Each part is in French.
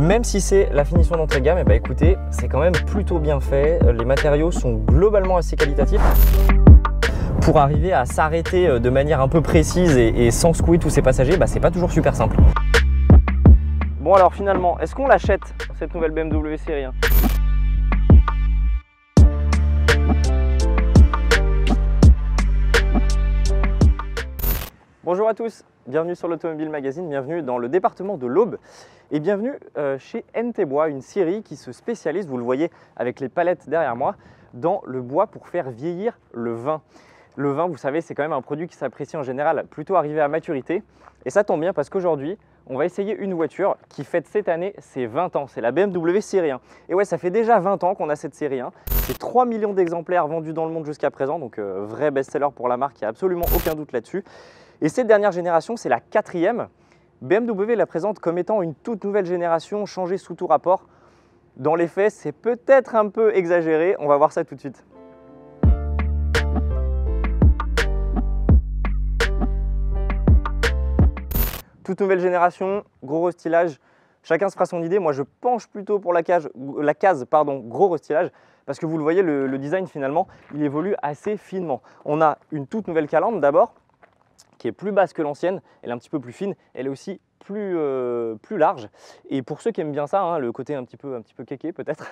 Même si c'est la finition d'entrée de gamme, et bah écoutez, c'est quand même plutôt bien fait. Les matériaux sont globalement assez qualitatifs. Pour arriver à s'arrêter de manière un peu précise et sans secouer tous ses passagers, bah c'est pas toujours super simple. Bon alors finalement, est-ce qu'on l'achète cette nouvelle BMW série 1? Bonjour à tous, bienvenue sur l'Automobile Magazine, bienvenue dans le département de l'Aube et bienvenue chez NT Bois, une scierie qui se spécialise, vous le voyez avec les palettes derrière moi, dans le bois pour faire vieillir le vin. Le vin, vous savez, c'est quand même un produit qui s'apprécie en général plutôt arrivé à maturité et ça tombe bien parce qu'aujourd'hui, on va essayer une voiture qui fête cette année ses 20 ans, c'est la BMW série 1. Et ouais, ça fait déjà 20 ans qu'on a cette série 1, c'est 3 millions d'exemplaires vendus dans le monde jusqu'à présent, donc vrai best-seller pour la marque, il n'y a absolument aucun doute là-dessus. Et cette dernière génération, c'est la 4e. BMW la présente comme étant une toute nouvelle génération, changée sous tout rapport. Dans les faits, c'est peut-être un peu exagéré, on va voir ça tout de suite. Toute nouvelle génération, gros restylage, chacun se fera son idée. Moi, je penche plutôt pour la case gros restylage, parce que vous le voyez, le design finalement, il évolue assez finement. On a une toute nouvelle calandre d'abord, qui est plus basse que l'ancienne, elle est un petit peu plus fine, elle est aussi plus large. Et pour ceux qui aiment bien ça, hein, le côté un petit peu kéké peut-être,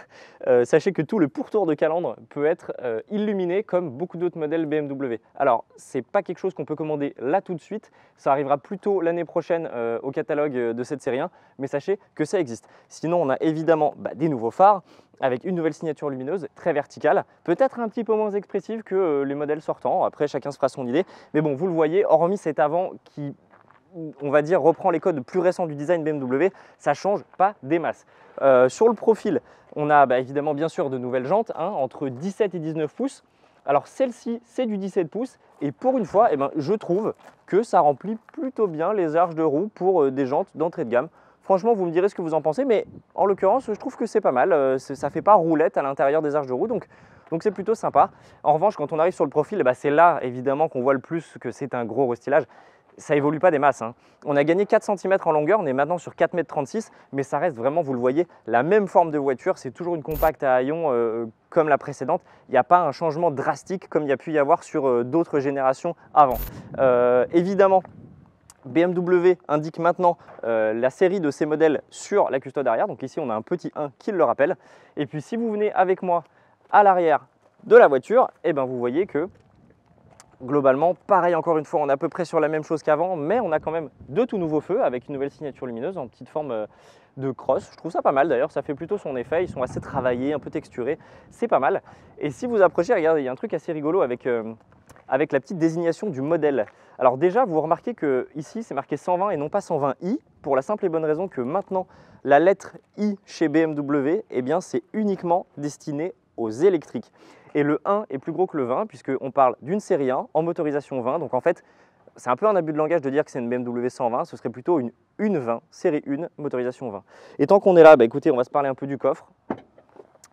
sachez que tout le pourtour de calandre peut être illuminé comme beaucoup d'autres modèles BMW. Alors, c'est pas quelque chose qu'on peut commander là tout de suite, ça arrivera plutôt l'année prochaine au catalogue de cette série 1, mais sachez que ça existe. Sinon, on a évidemment des nouveaux phares, avec une nouvelle signature lumineuse très verticale, peut-être un petit peu moins expressive que les modèles sortants, après chacun se fera son idée, mais bon, vous le voyez, hormis cet avant qui, on va dire, reprend les codes plus récents du design BMW, ça change pas des masses. Sur le profil, on a évidemment bien sûr de nouvelles jantes, hein, entre 17 et 19 pouces, alors celle-ci c'est du 17 pouces, et pour une fois, je trouve que ça remplit plutôt bien les arches de roue pour des jantes d'entrée de gamme. Franchement, vous me direz ce que vous en pensez, mais en l'occurrence, je trouve que c'est pas mal. Ça ne fait pas roulette à l'intérieur des arches de roue, donc c'est plutôt sympa. En revanche, quand on arrive sur le profil, c'est là évidemment qu'on voit le plus que c'est un gros restylage. Ça évolue pas des masses, hein. On a gagné 4 cm en longueur, on est maintenant sur 4,36 m, mais ça reste vraiment, vous le voyez, la même forme de voiture. C'est toujours une compacte à haillons comme la précédente. Il n'y a pas un changement drastique comme il y a pu y avoir sur d'autres générations avant. Évidemment, BMW indique maintenant la série de ces modèles sur la custode arrière. Donc ici, on a un petit 1 qui le rappelle. Et puis, si vous venez avec moi à l'arrière de la voiture, vous voyez que globalement, pareil, encore une fois, on est à peu près sur la même chose qu'avant, mais on a quand même de tout nouveaux feux avec une nouvelle signature lumineuse en petite forme de crosse. Je trouve ça pas mal d'ailleurs, ça fait plutôt son effet. Ils sont assez travaillés, un peu texturés, c'est pas mal. Et si vous approchez, regardez, il y a un truc assez rigolo avec la petite désignation du modèle. Alors déjà, vous remarquez que ici, c'est marqué 120 et non pas 120i, pour la simple et bonne raison que maintenant, la lettre I chez BMW, c'est uniquement destiné aux électriques. Et le 1 est plus gros que le 20, puisqu'on parle d'une série 1 en motorisation 20. Donc en fait, c'est un peu un abus de langage de dire que c'est une BMW 120, ce serait plutôt une 20, série 1, motorisation 20. Et tant qu'on est là, écoutez, on va se parler un peu du coffre.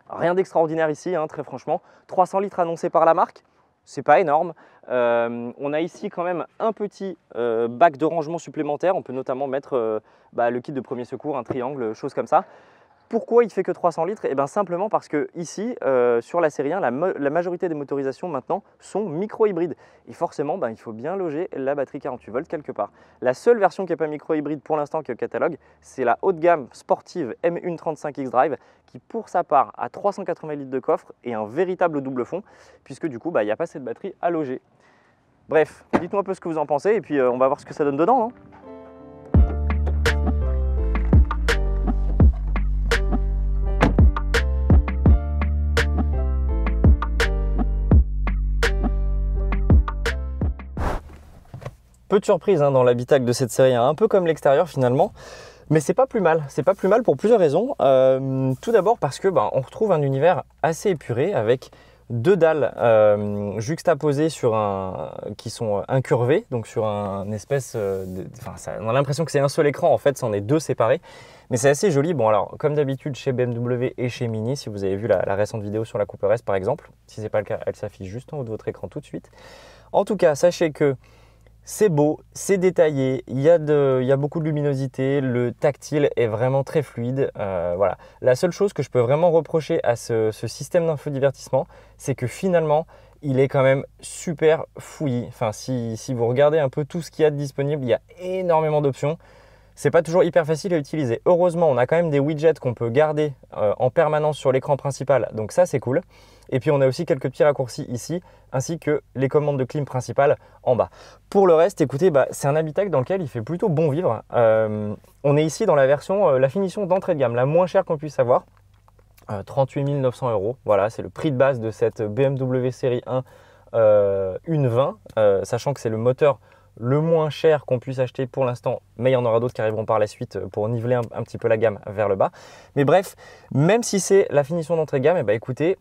Rien d'extraordinaire ici, hein, très franchement. 300 litres annoncés par la marque. C'est pas énorme. On a ici quand même un petit bac de rangement supplémentaire. On peut notamment mettre le kit de premier secours, un triangle, choses comme ça. Pourquoi il ne fait que 300 litres? Simplement parce que ici, sur la série 1, la majorité des motorisations maintenant sont micro-hybrides. Et forcément, il faut bien loger la batterie 48 volts quelque part. La seule version qui n'est pas micro-hybride pour l'instant qui est au catalogue, c'est la haut de gamme sportive M135 X-Drive qui, pour sa part, a 380 litres de coffre et un véritable double fond, puisque du coup, il n'y a pas cette batterie à loger. Bref, dites-moi un peu ce que vous en pensez et puis on va voir ce que ça donne dedans, hein. Peu de surprises dans l'habitacle de cette série, un peu comme l'extérieur finalement, mais c'est pas plus mal pour plusieurs raisons. Tout d'abord parce que on retrouve un univers assez épuré avec deux dalles juxtaposées qui sont incurvées, donc sur un espèce on a l'impression que c'est un seul écran, en fait c'en est deux séparés, mais c'est assez joli. Bon alors, comme d'habitude chez BMW et chez Mini, si vous avez vu la récente vidéo sur la Cooper S par exemple, si ce n'est pas le cas, elle s'affiche juste en haut de votre écran tout de suite. En tout cas, sachez que C'est beau, c'est détaillé, il y a beaucoup de luminosité, le tactile est vraiment très fluide. Voilà. La seule chose que je peux vraiment reprocher à ce système d'infodivertissement, c'est que finalement, il est quand même super fouillis. Enfin, si vous regardez un peu tout ce qu'il y a de disponible, il y a énormément d'options. C'est pas toujours hyper facile à utiliser. Heureusement, on a quand même des widgets qu'on peut garder en permanence sur l'écran principal, donc ça c'est cool. Et puis on a aussi quelques petits raccourcis ici, ainsi que les commandes de clim principales en bas. Pour le reste, écoutez, c'est un Habitacl dans lequel il fait plutôt bon vivre. On est ici dans la version, la finition d'entrée de gamme, la moins chère qu'on puisse avoir. 38 900 €, voilà, c'est le prix de base de cette BMW série 1 une 20, sachant que c'est le moteur le moins cher qu'on puisse acheter pour l'instant, mais il y en aura d'autres qui arriveront par la suite pour niveler un petit peu la gamme vers le bas. Mais bref, même si c'est la finition d'entrée de gamme, écoutez,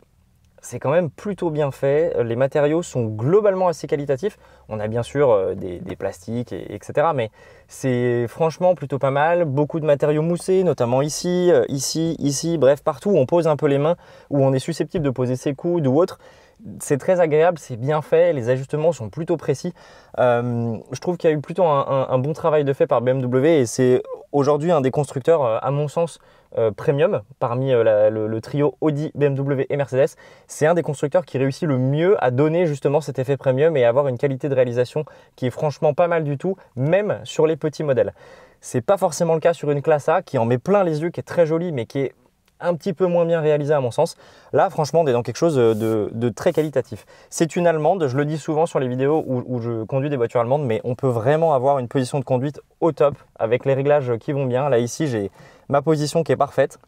c'est quand même plutôt bien fait. Les matériaux sont globalement assez qualitatifs. On a bien sûr des plastiques, etc. Mais c'est franchement plutôt pas mal. Beaucoup de matériaux moussés, notamment ici, ici, bref, partout où on pose un peu les mains, où on est susceptible de poser ses coudes ou autre. C'est très agréable, c'est bien fait, les ajustements sont plutôt précis. Je trouve qu'il y a eu plutôt un bon travail de fait par BMW et c'est aujourd'hui un des constructeurs, à mon sens, premium parmi le trio Audi, BMW et Mercedes. C'est un des constructeurs qui réussit le mieux à donner justement cet effet premium et avoir une qualité de réalisation qui est franchement pas mal du tout, même sur les petits modèles. C'est pas forcément le cas sur une classe A qui en met plein les yeux, qui est très jolie mais qui est un petit peu moins bien réalisé à mon sens. Là, franchement, on est dans quelque chose de très qualitatif. C'est une allemande, je le dis souvent sur les vidéos où je conduis des voitures allemandes, mais on peut vraiment avoir une position de conduite au top avec les réglages qui vont bien. Là, ici, j'ai ma position qui est parfaite.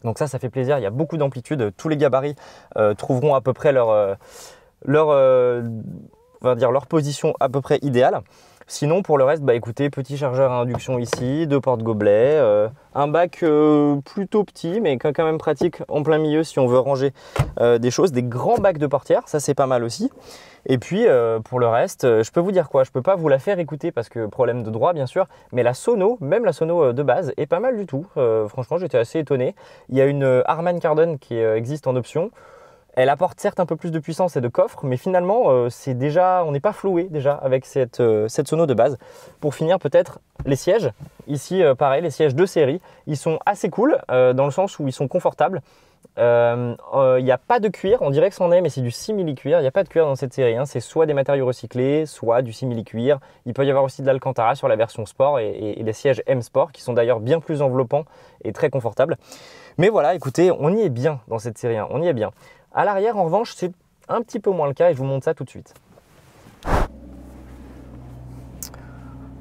Donc ça fait plaisir. Il y a beaucoup d'amplitude. Tous les gabarits trouveront à peu près leur position à peu près idéale. Sinon, pour le reste, écoutez, petit chargeur à induction ici, 2 porte-gobelets, un bac plutôt petit, mais quand même pratique en plein milieu si on veut ranger des choses, des grands bacs de portière, ça c'est pas mal aussi. Et puis, pour le reste, je peux vous dire quoi? Je peux pas vous la faire écouter parce que problème de droit, bien sûr, mais la sono, même la sono de base, est pas mal du tout. Franchement, j'étais assez étonné. Il y a une Harman Kardon qui existe en option. Elle apporte certes un peu plus de puissance et de coffre, mais finalement, c'est déjà, on n'est pas floué déjà avec cette sono de base. Pour finir, peut-être les sièges. Ici, pareil, les sièges de série, ils sont assez cool dans le sens où ils sont confortables. Il n'y a pas de cuir, on dirait que c'en est, mais c'est du simili-cuir. Il n'y a pas de cuir dans cette série, hein. C'est soit des matériaux recyclés, soit du simili-cuir. Il peut y avoir aussi de l'Alcantara sur la version Sport et les sièges M Sport qui sont d'ailleurs bien plus enveloppants et très confortables. Mais voilà, écoutez, on y est bien dans cette série 1, on y est bien. À l'arrière, en revanche, c'est un petit peu moins le cas et je vous montre ça tout de suite.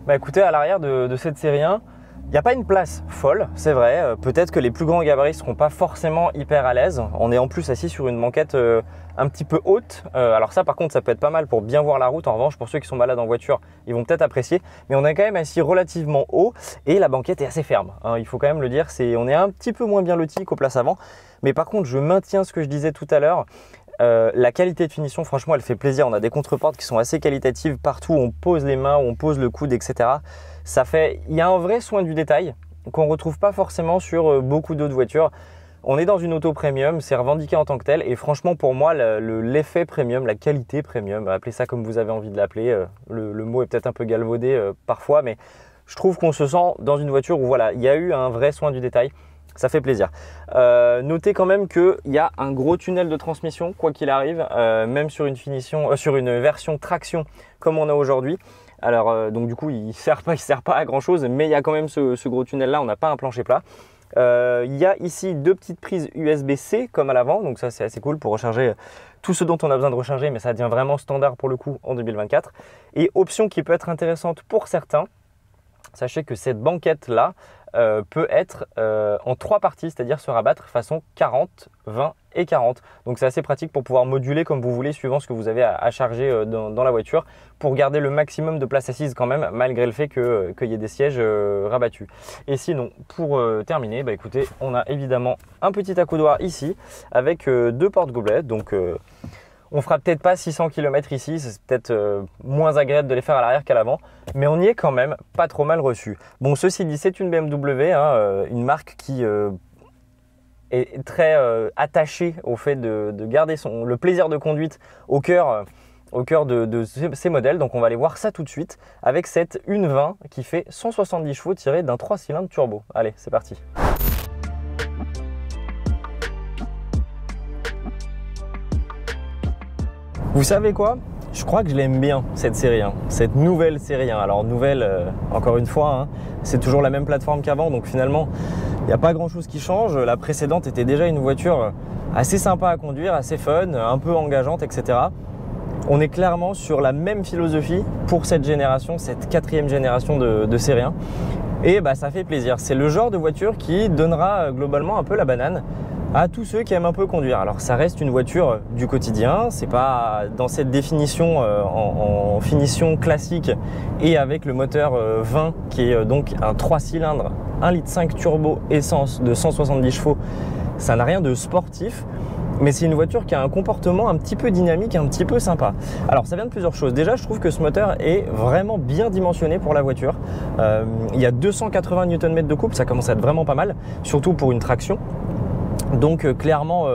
Écoutez, à l'arrière de cette série 1, il n'y a pas une place folle, c'est vrai. Peut-être que les plus grands gabarits ne seront pas forcément hyper à l'aise. On est en plus assis sur une banquette un petit peu haute. Alors ça, par contre, ça peut être pas mal pour bien voir la route. En revanche, pour ceux qui sont malades en voiture, ils vont peut-être apprécier. Mais on est quand même assis relativement haut et la banquette est assez ferme, hein, il faut quand même le dire. On est un petit peu moins bien loti qu'aux places avant. Mais par contre, je maintiens ce que je disais tout à l'heure. La qualité de finition, franchement, elle fait plaisir. On a des contreportes qui sont assez qualitatives partout où on pose les mains, où on pose le coude, etc. Il y a un vrai soin du détail qu'on ne retrouve pas forcément sur beaucoup d'autres voitures. On est dans une auto premium, c'est revendiqué en tant que tel. Et franchement, pour moi, l'effet premium, la qualité premium, appelez ça comme vous avez envie de l'appeler. Le mot est peut-être un peu galvaudé parfois, mais je trouve qu'on se sent dans une voiture où voilà, il y a eu un vrai soin du détail. Ça fait plaisir. Notez quand même qu'il y a un gros tunnel de transmission, quoi qu'il arrive, même sur une version traction comme on a aujourd'hui. Alors donc du coup, il ne sert pas à grand chose, mais il y a quand même ce gros tunnel là, on n'a pas un plancher plat. Il y a ici 2 petites prises USB-C comme à l'avant, donc ça c'est assez cool pour recharger tout ce dont on a besoin de recharger, mais ça devient vraiment standard pour le coup en 2024. Et option qui peut être intéressante pour certains, sachez que cette banquette là peut être en 3 parties, c'est-à-dire se rabattre façon 40, 20 et 40. Donc c'est assez pratique pour pouvoir moduler comme vous voulez suivant ce que vous avez à charger dans la voiture pour garder le maximum de place assise quand même, malgré le fait qu'il y ait des sièges rabattus. Et sinon, pour terminer, écoutez, on a évidemment un petit accoudoir ici avec 2 porte-gobelets. Donc on fera peut-être pas 600 km ici, c'est peut-être moins agréable de les faire à l'arrière qu'à l'avant, mais on y est quand même pas trop mal reçu. Bon, ceci dit, c'est une BMW, hein, une marque qui est très attachée au fait de garder le plaisir de conduite au cœur au cœur de ces modèles. Donc on va aller voir ça tout de suite avec cette 1.20 qui fait 170 chevaux tirée d'un 3 cylindres turbo. Allez, c'est parti. Vous savez quoi? Je crois que je l'aime bien cette série 1, cette nouvelle série 1. Alors nouvelle, encore une fois, hein, c'est toujours la même plateforme qu'avant, donc finalement il n'y a pas grand chose qui change. La précédente était déjà une voiture assez sympa à conduire, assez fun, un peu engageante, etc. On est clairement sur la même philosophie pour cette génération, cette 4e génération de série 1. Et bah, ça fait plaisir. C'est le genre de voiture qui donnera globalement un peu la banane à tous ceux qui aiment un peu conduire. Alors ça reste une voiture du quotidien, c'est pas dans cette définition en finition classique et avec le moteur 20 qui est donc un 3 cylindres 1,5 litre turbo essence de 170 chevaux. Ça n'a rien de sportif, mais c'est une voiture qui a un comportement un petit peu dynamique, un petit peu sympa. Alors ça vient de plusieurs choses. Déjà, je trouve que ce moteur est vraiment bien dimensionné pour la voiture. Il y a 280 Nm de couple, ça commence à être vraiment pas mal, surtout pour une traction. Donc clairement,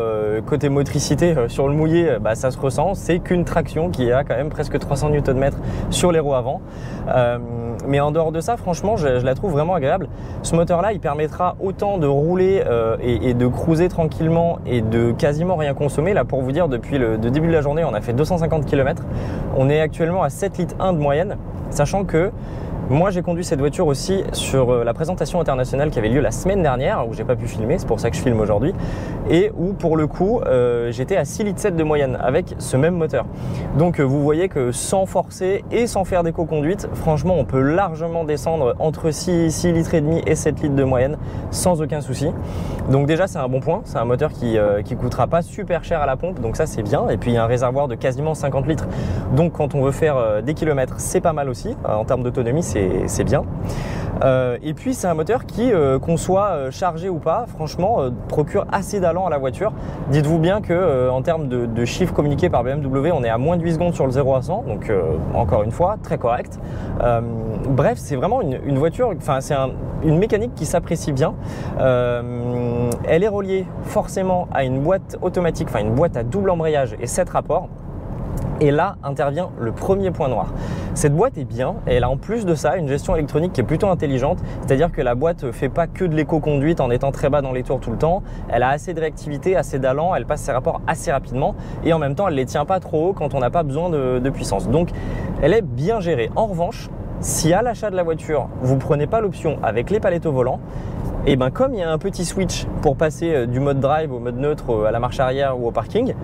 côté motricité sur le mouillé, bah, ça se ressent. C'est qu'une traction qui a quand même presque 300 Nm sur les roues avant. Mais en dehors de ça, franchement, je la trouve vraiment agréable. Ce moteur-là, il permettra autant de rouler et de cruiser tranquillement et de quasiment rien consommer. Là, pour vous dire, depuis le début de la journée, on a fait 250 km. On est actuellement à 7,1 litres de moyenne, sachant que moi, j'ai conduit cette voiture aussi sur la présentation internationale qui avait lieu la semaine dernière, où j'ai pas pu filmer, c'est pour ça que je filme aujourd'hui, et où pour le coup, j'étais à 6,7 litres de moyenne avec ce même moteur. Donc vous voyez que sans forcer et sans faire d'éco-conduite, franchement, on peut largement descendre entre 6,5 litres et 7 litres de moyenne sans aucun souci. Donc déjà, c'est un bon point, c'est un moteur qui coûtera pas super cher à la pompe, donc ça c'est bien. Et puis il y a un réservoir de quasiment 50 litres, donc quand on veut faire des kilomètres, c'est pas mal aussi, en termes d'autonomie, c'est bien. Et puis c'est un moteur qui, qu'on soit chargé ou pas, franchement procure assez d'allant à la voiture. Dites-vous bien que en termes de chiffres communiqués par BMW, on est à moins de 8 secondes sur le 0 à 100, donc encore une fois très correct. Bref, c'est vraiment une voiture, enfin c'est une mécanique qui s'apprécie bien. Elle est reliée forcément à une boîte automatique, enfin une boîte à double embrayage et 7 rapports. Et là intervient le premier point noir. Cette boîte est bien et elle a en plus de ça une gestion électronique qui est plutôt intelligente, c'est-à-dire que la boîte ne fait pas que de l'éco-conduite en étant très bas dans les tours tout le temps, elle a assez de réactivité, assez d'allant, elle passe ses rapports assez rapidement et en même temps elle ne les tient pas trop haut quand on n'a pas besoin de puissance. Donc elle est bien gérée. En revanche, si à l'achat de la voiture, vous ne prenez pas l'option avec les palettes au volant, et ben comme il y a un petit switch pour passer du mode drive au mode neutre à la marche arrière ou au parking,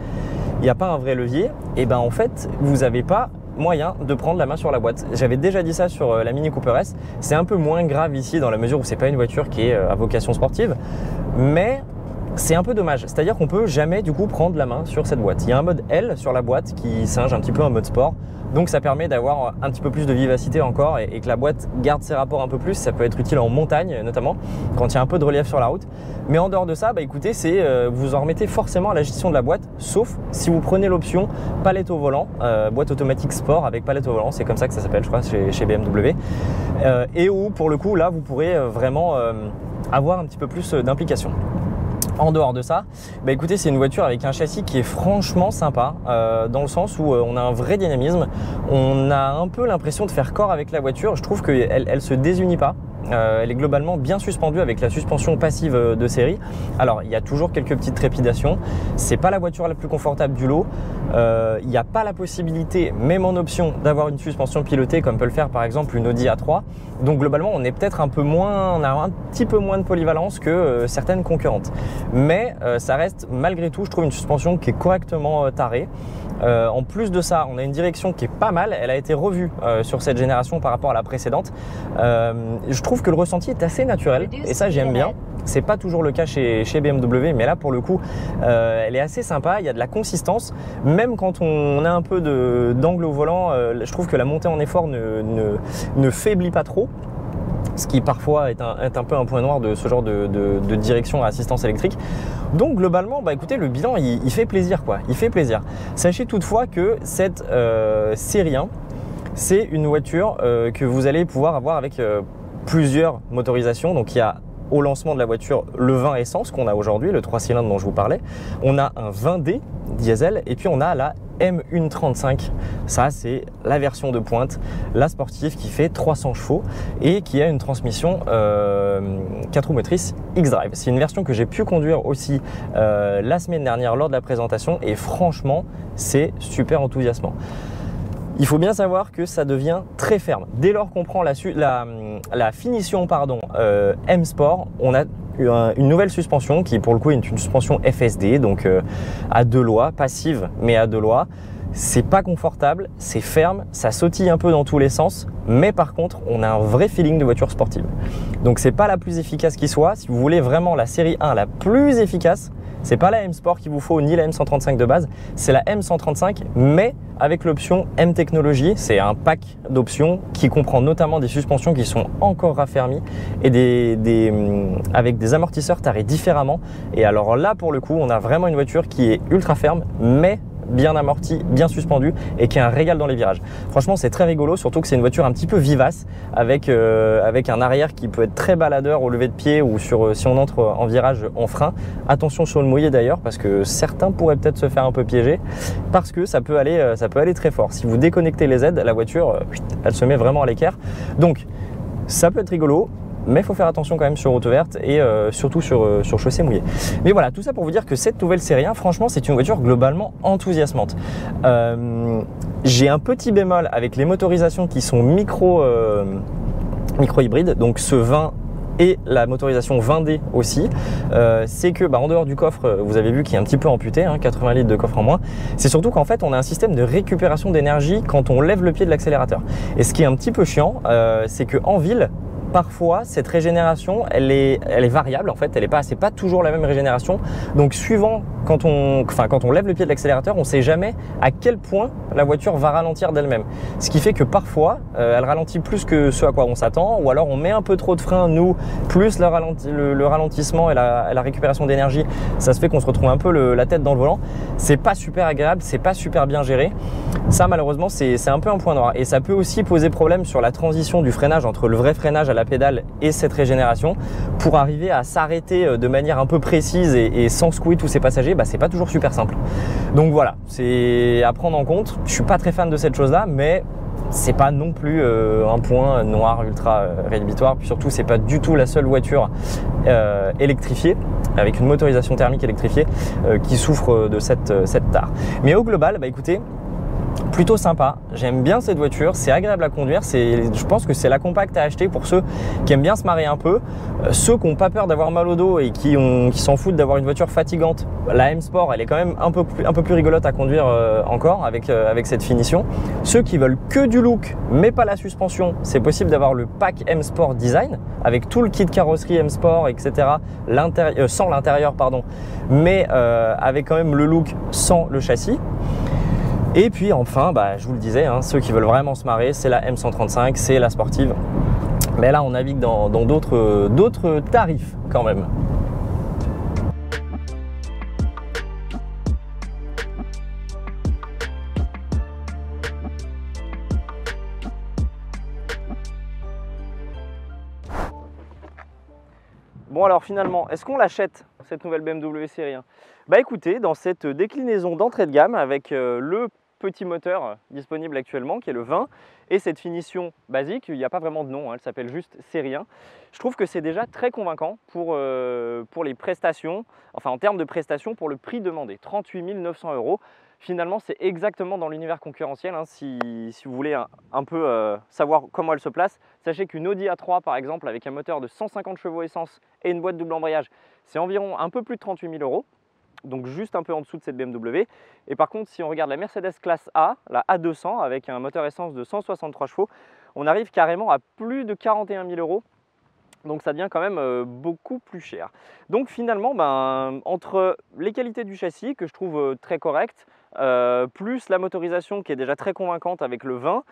il n'y a pas un vrai levier, et ben en fait vous n'avez pas moyen de prendre la main sur la boîte. J'avais déjà dit ça sur la Mini Cooper S, c'est un peu moins grave ici dans la mesure où c'est pas une voiture qui est à vocation sportive, mais c'est un peu dommage, c'est-à-dire qu'on peut jamais du coup prendre la main sur cette boîte. Il y a un mode L sur la boîte qui singe un petit peu un mode sport, donc ça permet d'avoir un petit peu plus de vivacité encore et que la boîte garde ses rapports un peu plus. Ça peut être utile en montagne notamment, quand il y a un peu de relief sur la route. Mais en dehors de ça, bah écoutez, vous en remettez forcément à la gestion de la boîte, sauf si vous prenez l'option palette au volant, boîte automatique sport avec palette au volant, c'est comme ça que ça s'appelle je crois chez BMW, et où pour le coup là vous pourrez vraiment avoir un petit peu plus d'implication. En dehors de ça, bah écoutez, c'est une voiture avec un châssis qui est franchement sympa, dans le sens où on a un vrai dynamisme, on a un peu l'impression de faire corps avec la voiture. Je trouve qu'elle se désunit pas. Elle est globalement bien suspendue avec la suspension passive de série. Alors il y a toujours quelques petites trépidations, c'est pas la voiture la plus confortable du lot, il n'y a pas la possibilité, même en option, d'avoir une suspension pilotée comme peut le faire par exemple une Audi A3. Donc globalement on est peut-être un peu moins, on a un petit peu moins de polyvalence que certaines concurrentes. Mais ça reste malgré tout, je trouve, une suspension qui est correctement tarée. En plus de ça, on a une direction qui est pas mal, elle a été revue sur cette génération par rapport à la précédente. Je trouve que le ressenti est assez naturel et ça j'aime bien. C'est pas toujours le cas chez BMW, mais là pour le coup elle est assez sympa, il y a de la consistance. Même quand on a un peu d'angle au volant, je trouve que la montée en effort ne faiblit pas trop. Ce qui parfois est un peu un point noir de ce genre de direction à assistance électrique. Donc globalement, bah écoutez, le bilan il fait plaisir quoi, il fait plaisir. Sachez toutefois que cette série 1, c'est une voiture que vous allez pouvoir avoir avec plusieurs motorisations. Donc il y a au lancement de la voiture le 20 essence qu'on a aujourd'hui, le 3 cylindres dont je vous parlais. On a un 20D diesel et puis on a la M135. Ça, c'est la version de pointe, la sportive qui fait 300 chevaux et qui a une transmission 4 roues motrices X-Drive. C'est une version que j'ai pu conduire aussi la semaine dernière lors de la présentation et franchement, c'est super enthousiasmant. Il faut bien savoir que ça devient très ferme. Dès lors qu'on prend la finition M Sport, on a une nouvelle suspension qui pour le coup est une suspension FSD, donc à deux lois, passive mais à deux lois. C'est pas confortable, c'est ferme, ça sautille un peu dans tous les sens, mais par contre on a un vrai feeling de voiture sportive. Donc c'est pas la plus efficace qui soit. Si vous voulez vraiment la série 1 la plus efficace, c'est pas la M Sport qu'il vous faut ni la M135 de base, c'est la M135 mais avec l'option M Technology. C'est un pack d'options qui comprend notamment des suspensions qui sont encore raffermies et avec des amortisseurs tarés différemment. Et alors là pour le coup on a vraiment une voiture qui est ultra ferme mais bien amorti, bien suspendu et qui est un régal dans les virages. Franchement c'est très rigolo, surtout que c'est une voiture un petit peu vivace avec un arrière qui peut être très baladeur au lever de pied ou si on entre en virage en frein. Attention sur le mouillé d'ailleurs parce que certains pourraient peut-être se faire un peu piéger parce que ça peut aller très fort. Si vous déconnectez les aides, la voiture elle se met vraiment à l'équerre. Donc ça peut être rigolo, mais il faut faire attention quand même sur route verte et surtout sur chaussée mouillée. Mais voilà, tout ça pour vous dire que cette nouvelle série 1, franchement, c'est une voiture globalement enthousiasmante. J'ai un petit bémol avec les motorisations qui sont micro-hybrides, donc ce 20 et la motorisation 20D aussi, c'est que en dehors du coffre, vous avez vu qu'il est un petit peu amputé, 80 litres de coffre en moins, c'est surtout qu'en fait on a un système de récupération d'énergie quand on lève le pied de l'accélérateur. Et ce qui est un petit peu chiant, c'est qu'en ville, parfois cette régénération elle est variable en fait, c'est pas toujours la même régénération. Donc suivant quand on lève le pied de l'accélérateur, on ne sait jamais à quel point la voiture va ralentir d'elle-même. Ce qui fait que parfois elle ralentit plus que ce à quoi on s'attend, ou alors on met un peu trop de frein nous, plus le ralentissement et la récupération d'énergie, ça se fait qu'on se retrouve un peu la tête dans le volant. C'est pas super agréable, c'est pas super bien géré. Ça malheureusement c'est un peu un point noir et ça peut aussi poser problème sur la transition du freinage entre le vrai freinage à la pédale et cette régénération pour arriver à s'arrêter de manière un peu précise et sans secouer tous ses passagers. C'est pas toujours super simple. Donc voilà, c'est à prendre en compte. Je suis pas très fan de cette chose là, mais c'est pas non plus un point noir ultra rédhibitoire. Puis surtout c'est pas du tout la seule voiture électrifiée avec une motorisation thermique électrifiée qui souffre de cette tare. Mais au global, écoutez, plutôt sympa, j'aime bien cette voiture, c'est agréable à conduire, je pense que c'est la compacte à acheter pour ceux qui aiment bien se marrer un peu, ceux qui n'ont pas peur d'avoir mal au dos et qui s'en foutent d'avoir une voiture fatigante. La M Sport elle est quand même un peu plus rigolote à conduire encore avec cette finition. Ceux qui veulent que du look mais pas la suspension, c'est possible d'avoir le pack M Sport Design avec tout le kit carrosserie M Sport etc, sans l'intérieur pardon, mais avec quand même le look sans le châssis. Et puis enfin, je vous le disais, ceux qui veulent vraiment se marrer, c'est la M135, c'est la sportive. Mais là, on navigue dans d'autres tarifs quand même. Bon alors finalement, est-ce qu'on l'achète cette nouvelle BMW série 1? Écoutez, dans cette déclinaison d'entrée de gamme avec le petit moteur disponible actuellement qui est le 20 et cette finition basique, il n'y a pas vraiment de nom, elle s'appelle juste série 1. Je trouve que c'est déjà très convaincant pour les prestations, enfin en termes de prestations pour le prix demandé, 38 900 €. Finalement, c'est exactement dans l'univers concurrentiel. Si vous voulez un peu savoir comment elle se place, sachez qu'une Audi A3 par exemple, avec un moteur de 150 chevaux essence et une boîte double embrayage, c'est environ un peu plus de 38 000 €. Donc juste un peu en dessous de cette BMW. Et par contre, si on regarde la Mercedes classe A, la A200 avec un moteur essence de 163 chevaux, on arrive carrément à plus de 41 000 €. Donc ça devient quand même beaucoup plus cher. Donc finalement, entre les qualités du châssis que je trouve très correctes, plus la motorisation qui est déjà très convaincante avec le 20,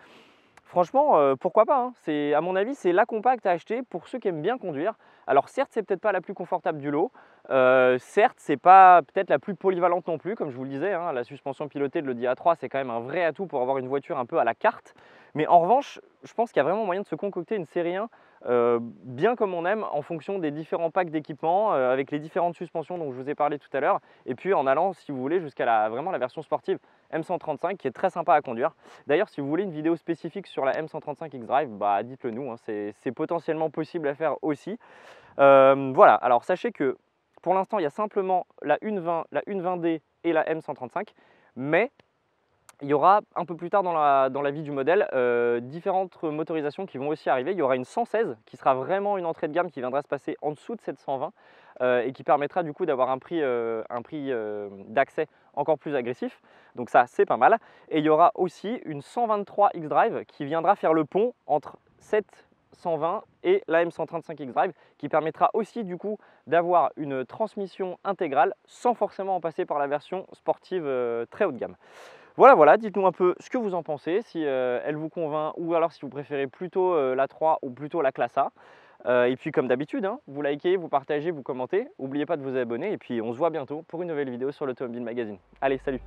franchement, pourquoi pas, à mon avis, c'est la compacte à acheter pour ceux qui aiment bien conduire. Alors certes, c'est peut-être pas la plus confortable du lot, certes, c'est pas peut-être la plus polyvalente non plus, comme je vous le disais, la suspension pilotée de l'Audi A3, c'est quand même un vrai atout pour avoir une voiture un peu à la carte. Mais en revanche, je pense qu'il y a vraiment moyen de se concocter une série 1 bien comme on aime en fonction des différents packs d'équipements avec les différentes suspensions dont je vous ai parlé tout à l'heure, et puis en allant, si vous voulez, jusqu'à vraiment la version sportive M135 qui est très sympa à conduire. D'ailleurs, si vous voulez une vidéo spécifique sur la M135 X-Drive, bah, dites-le nous, hein, c'est potentiellement possible à faire aussi. Voilà, alors sachez que pour l'instant il y a simplement la 1.20, la 1.20D et la M135, mais il y aura un peu plus tard dans la vie du modèle différentes motorisations qui vont aussi arriver. Il y aura une 116 qui sera vraiment une entrée de gamme qui viendra se passer en dessous de cette 120 et qui permettra du coup d'avoir un prix d'accès encore plus agressif. Donc ça, c'est pas mal. Et il y aura aussi une 123 X-Drive qui viendra faire le pont entre cette 120 et la M135 X-Drive qui permettra aussi du coup d'avoir une transmission intégrale sans forcément en passer par la version sportive très haut de gamme. Voilà, voilà, dites-nous un peu ce que vous en pensez, si elle vous convainc ou alors si vous préférez plutôt la 3 ou plutôt la classe A. Et puis comme d'habitude, hein, vous likez, vous partagez, vous commentez. N'oubliez pas de vous abonner et puis on se voit bientôt pour une nouvelle vidéo sur l'Automobile Magazine. Allez, salut!